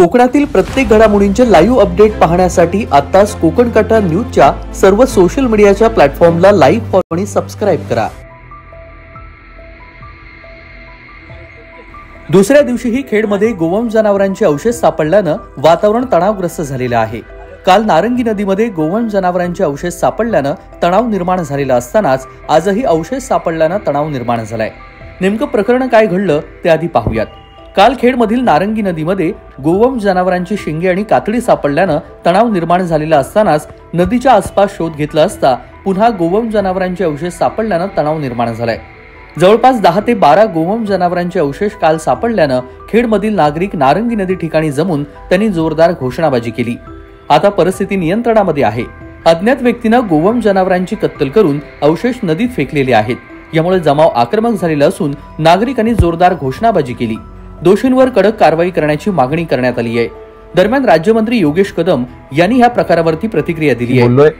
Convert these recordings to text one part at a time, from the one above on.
कोकणातील प्रत्येक घडामोडींचे लाईव्ह अपडेट पाहण्यासाठी आताच कोकण कटा न्यूजच्या सर्व सोशल मीडियाच्या प्लॅटफॉर्मला लाईक, फॉलो आणि सबस्क्राइब करा। दुसऱ्या दिवशीही खेडमध्ये गोवंश जनावरांचे अवशेष सापडल्यानं वातावरण तणावग्रस्त झालेले आहे। काल नारंगी नदीमध्ये गोवंश जनावरांचे अवशेष सापडल्यानं तणाव निर्माण झालेला असतानाच आजही अवशेष सापडल्यानं तणाव निर्माण झालाय। नेमकं प्रकरण काय घडलं ते आधी पाहूयात। काल खेडमधील नारंगी नदीमध्ये गोवंश जनावरांची शिंगे आणि कातडी सापडल्यानं तणाव निर्माण झालेला असतानाच नदीच्या आसपास शोध घेतला असता पुन्हा गोवंश जनावरांचे अवशेष सापडल्यानं तणाव निर्माण झालाय। जवळपास 10 ते 12 गोवंश जनावरांचे अवशेष काल सापडल्यानं खेडमधील नागरिक नारंगी नदी ठिकाणी जमून त्यांनी जोरदार घोषणाबाजी केली। आता परिस्थिती नियंत्रणामध्ये आहे। अज्ञात व्यक्तीनं गोवंश जनावरांची कत्तल करून अवशेष नदीत फेकलेले आहेत। यामुळे जमाव आक्रमक झालेला असून नागरिकांनी जोरदार घोषणाबाजी केली। दोषींवर कडक कारवाई करण्याची मागणी करण्यात आली आहे। दरम्यान राज्यमंत्री योगेश कदम यांनी या प्रकारावरती प्रतिक्रिया दिली आहे। बोललोय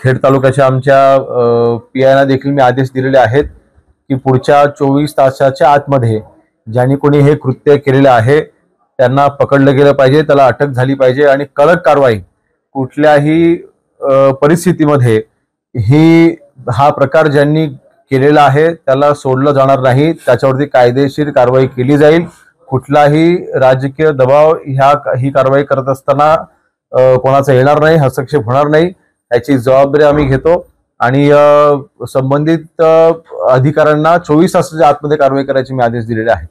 खेड तालुक्याच्या आमच्या पीआयना देखील मी आदेश दिलेले आहेत की पुढच्या 24 तासाच्या आतमध्ये ज्यांनी कोणी हे कृत्य केलेले आहे त्यांना पकडलं गेलं पाहिजे, त्याला अटक झाली पाहिजे आणि कडक कारवाई कुठल्याही परिस्थितीमध्ये हा प्रकार ज्यांनी केलेला आहे त्याला सोडलं जाणार नाही। त्याच्यावरती कायदेशीर कारवाई केली जाईल। कुठलाही राजकीय दबाव ही कारवाई करत असताना कोणाचा येणार नाही, हस्तक्षेप होणार नाही, याची जबाबदारी आम्ही घेतो आणि संबंधित अधिकाऱ्यांना 24 तासाच्या आतमध्ये कारवाई करायचे मी आदेश दिलेले आहेत।